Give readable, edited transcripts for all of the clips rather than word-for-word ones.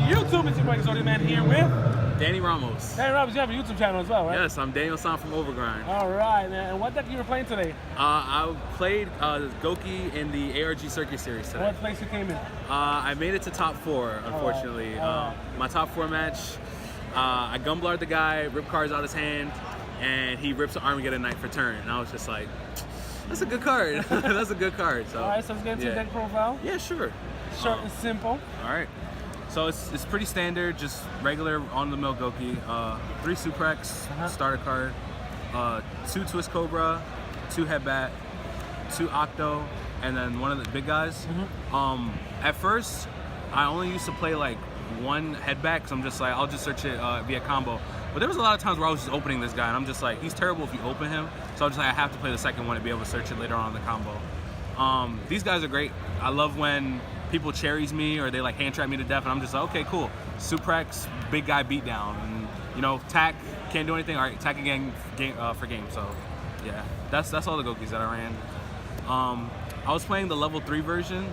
YouTube? It's your boy Exotic Man here with Danny Ramos. Danny Ramos. You have a YouTube channel as well, right? Yes, I'm Daniel San from Overgrind. All right, man. And what deck you were playing today? I played Goki in the ARG Circuit Series today. What place you came in? I made it to top 4, unfortunately. My top 4 match, I Gumblar'd the guy, rip cards out his hand, and he rips an Armageddon Knight for turn. And I was just like, that's a good card. That's a good card. So, all right, so let's get into your deck profile. Yeah, sure. Short and simple. All right. So it's pretty standard, just regular on-the-mill Goki. 3 Suprex, starter card. 2 Twist Cobra, 2 Headbat, 2 Octo, and then one of the big guys. At first, I only used to play like 1 Headbat, because I'm just like, I'll just search it via combo. But there was a lot of times where I was just opening this guy, and I'm just like, he's terrible if you open him. So I'm just like, I have to play the second one to be able to search it later on in the combo. These guys are great. I love when people cherries me or they like hand trap me to death, and I'm just like, okay, cool. Suprex, big guy beatdown, and you know, tack, can't do anything. All right, tack again for game. So yeah, that's all the Gokis that I ran. I was playing the level 3 version,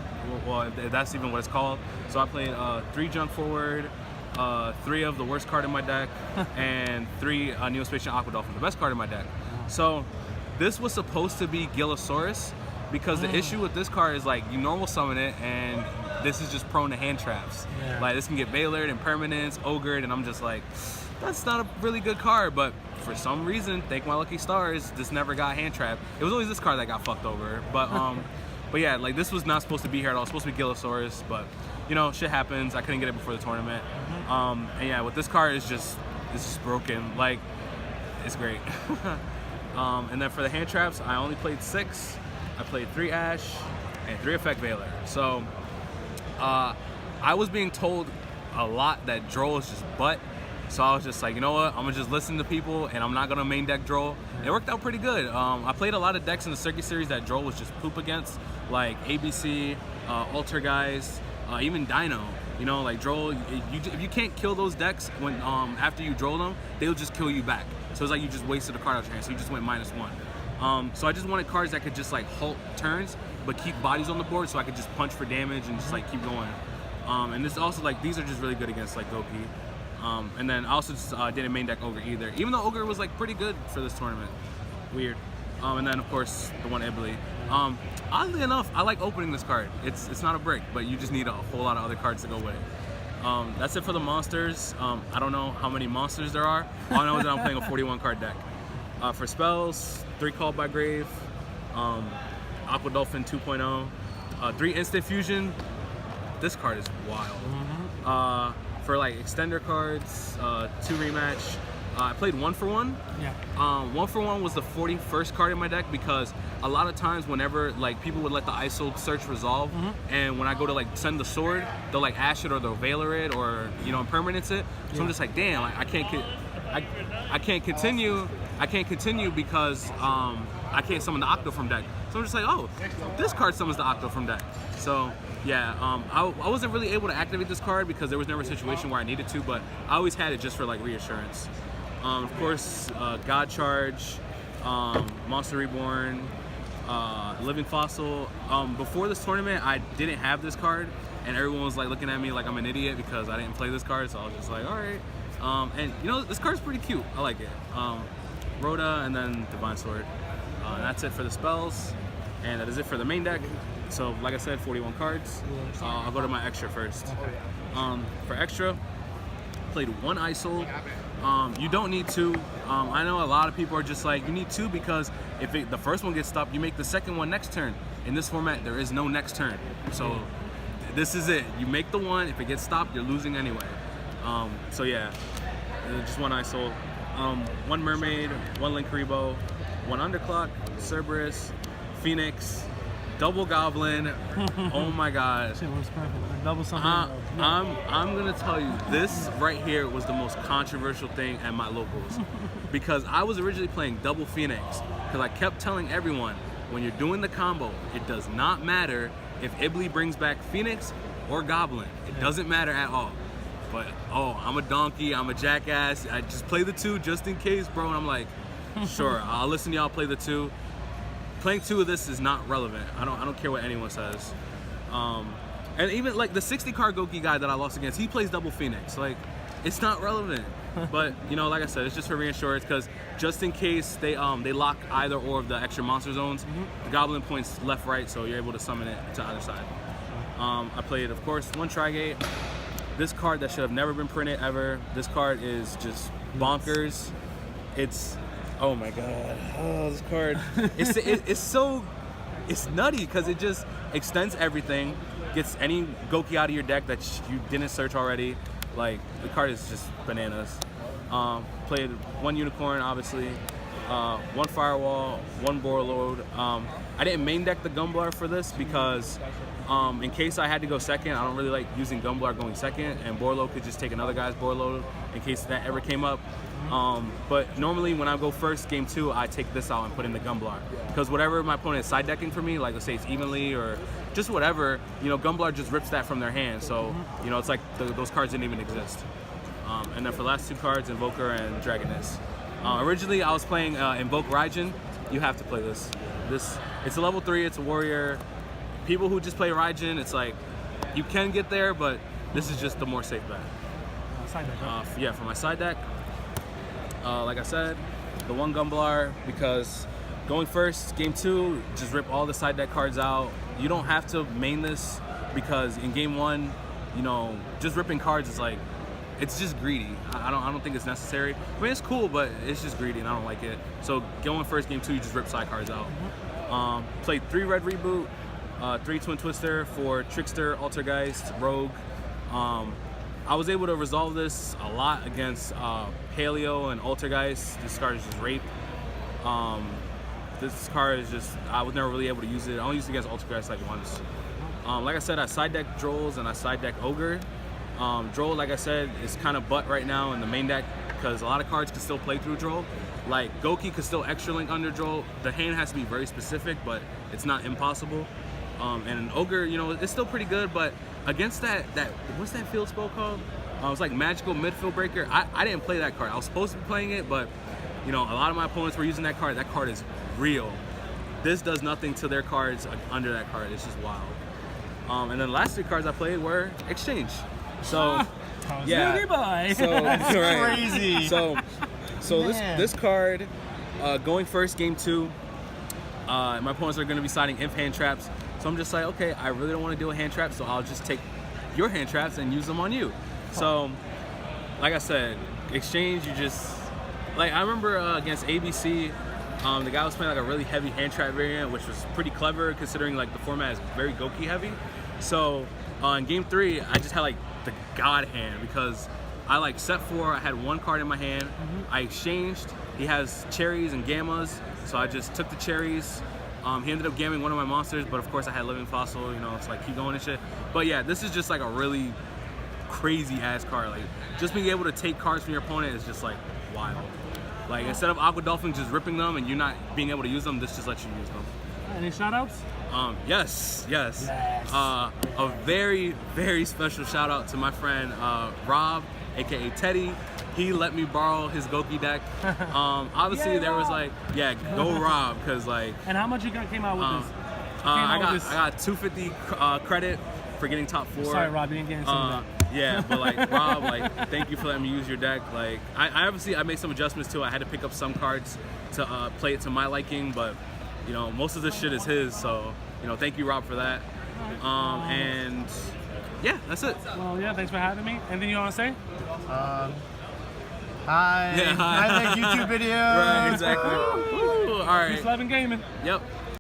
well, if that's even what it's called. So I played 3 Jump Forward, 3 of the worst card in my deck, and 3 Neospatial Aqua Dolphin, the best card in my deck. So this was supposed to be Gillosaurus, because the issue with this card is like you normal summon it, and this is just prone to hand traps. Yeah. Like this can get Veilered, Impermanence, Ogred, and I'm just like, that's not a really good card. But for some reason, thank my lucky stars, this never got hand trapped. It was always this card that got fucked over. But yeah, like this was not supposed to be here at all. It was supposed to be Gillosaurus, but you know, shit happens. I couldn't get it before the tournament. And yeah, with this card, it's just broken. Like, it's great. And then for the hand traps, I only played 6. I played 3 Ash and 3 Effect Veiler. So I was being told a lot that Droll is just butt. So I was just like, you know what? I'm gonna just listen to people, and I'm not gonna main deck Droll. It worked out pretty good. I played a lot of decks in the Circuit Series that Droll was just poop against, like ABC, Alter Guys, even Dino. You know, like Droll, if you can't kill those decks when after you Droll them, they'll just kill you back. So it's like you just wasted a card out your hand, so you just went -1. So I just wanted cards that could just like halt turns, but keep bodies on the board, so I could just punch for damage and just like keep going. And this also, like, these are just really good against like Goki. And then I also just didn't main deck Ogre either, even though Ogre was like pretty good for this tournament. Weird. And then of course the one Ibly. Oddly enough, I like opening this card. It's not a brick, but you just need a whole lot of other cards to go with it. That's it for the monsters. I don't know how many monsters there are. All I know is that I'm playing a 41 card deck. For spells, 3 Called by Grave, Aqua Dolphin 2.0, 3 Instant Fusion. This card is wild. For like extender cards, 2 Rematch. I played 1 for 1. Yeah. 1 for 1 was the 41st card in my deck, because a lot of times whenever like people would let the ISO search resolve, and when I go to like send the sword, they'll like Ash it or they'll Veiler it or, you know, Impermanence it. So I'm just like, damn, I can't continue. I can't continue because I can't summon the Octo from deck. So I'm just like, oh, this card summons the Octo from deck. So yeah, I wasn't really able to activate this card because there was never a situation where I needed to, but I always had it just for like reassurance. Of course, God Charge, Monster Reborn, Living Fossil. Before this tournament, I didn't have this card, and everyone was like looking at me like I'm an idiot because I didn't play this card. So I was just like, all right. And you know, this card's pretty cute. I like it. Rhoda, and then Divine Sword. And that's it for the spells, and that is it for the main deck. So like I said, 41 cards. I'll go to my extra first. For extra, played 1 ISOL. You don't need 2. I know a lot of people are just like, you need 2 because if the first one gets stopped, you make the second one next turn. In this format, there is no next turn. So this is it. You make the one. If it gets stopped, you're losing anyway. So yeah, just 1 ISOL. 1 Mermaid, 1 Linkuriboh, 1 Underclock, Cerberus, Phoenix, double Goblin. Oh my god. Shit was perfect. Double something. I'm gonna tell you, this right here was the most controversial thing at my locals. Because I was originally playing double Phoenix, because I kept telling everyone, when you're doing the combo, it does not matter if Ibly brings back Phoenix or Goblin. It doesn't matter at all. But oh, I'm a donkey, I'm a jackass. I just play the 2 just in case, bro. And I'm like, sure, I'll listen to y'all play the 2. Playing 2 of this is not relevant. I don't care what anyone says. And even like the 60 card Goki guy that I lost against, he plays double Phoenix. Like, it's not relevant. But you know, like I said, it's just for reinsurance because just in case they lock either or of the extra monster zones, the Goblin points left, right, so you're able to summon it to either side. I played, of course, one Trigate. This card that should have never been printed ever. This card is just bonkers. It's, oh my god, oh this card, it's nutty because it just extends everything, gets any Goki out of your deck that you didn't search already. Like, the card is just bananas. Played one Unicorn, obviously, one Firewall, one Borreload. I didn't main deck the Gumblar for this because in case I had to go second, I don't really like using Gumblar going second, and Borreload could just take another guy's Borreload in case that ever came up. But normally when I go first, game 2, I take this out and put in the Gumblar. Because whatever my opponent is side decking for me, like let's say it's evenly or just whatever, you know, Gumblar just rips that from their hand. So, you know, it's like those cards didn't even exist. And then for the last 2 cards, Invoker and Dragoness. Originally, I was playing Invoke Raijin. You have to play this. It's a level 3, it's a warrior. People who just play Raijin, it's like, you can get there, but this is just the more safe bet. Side deck, right? Yeah, for my side deck, like I said, the one Gumblar, because going first, game 2, just rip all the side deck cards out. You don't have to main this because in game 1, you know, just ripping cards is like, it's just greedy. I don't think it's necessary. I mean, it's cool, but it's just greedy and I don't like it. So going first, game 2, you just rip side cards out. Played 3 Red Reboot, 3 Twin Twister, 4 Trickster, Altergeist, Rogue. I was able to resolve this a lot against Paleo and Altergeist. This card is just rape. This card is just, I was never really able to use it. I only used it against Altergeist like once. Like I said, I side deck Drolls and I side deck Ogre. Droll, like I said, is kind of butt right now in the main deck because a lot of cards can still play through Droll. Like Goki could still extra link under Droll. The hand has to be very specific, but it's not impossible. And Ogre, you know, it's still pretty good, but against that what's that field spell called? It was like Magical Midfield Breaker. I didn't play that card. I was supposed to be playing it, but you know, a lot of my opponents were using that card. That card is real. This does nothing to their cards under that card. It's just wild. And then the last 3 cards I played were Exchange. So yeah, so right. Crazy. So this card, going first, game 2, my opponents are going to be siding Imp hand traps. So I'm just like, okay, I really don't want to deal with hand traps, so I'll just take your hand traps and use them on you. So, like I said, Exchange, you just, like I remember against ABC, the guy was playing like a really heavy hand trap variant, which was pretty clever considering like the format is very Goki heavy. So in game 3, I just had like the god hand because I like set 4, I had 1 card in my hand, I exchanged, he has cherries and gammas, so I just took the cherries. He ended up gamming one of my monsters, but of course I had Living Fossil, you know, it's like keep going and shit. But yeah, this is just like a really crazy ass card. Like, just being able to take cards from your opponent is just like wild. Like, instead of Aqua Dolphin just ripping them and you're not being able to use them, this just lets you use them. Any shout outs? Yes. A very, very special shout out to my friend Rob, aka Teddy. He let me borrow his Goki deck. Obviously, there was like, yeah, go Rob, because like. And how much you came out with this? I got 250 credit for getting top 4. Sorry, Rob, you didn't get any of that. Yeah, but like Rob, like thank you for letting me use your deck. Like I obviously I made some adjustments too. I had to pick up some cards to play it to my liking, but you know most of this shit is his. So you know, thank you, Rob, for that. And yeah, that's it. Well, yeah, thanks for having me. Anything you want to say? Hi. Yeah, hi. I make YouTube videos. Right, exactly. Woo, all right. Peace, love, and gaming. Yep.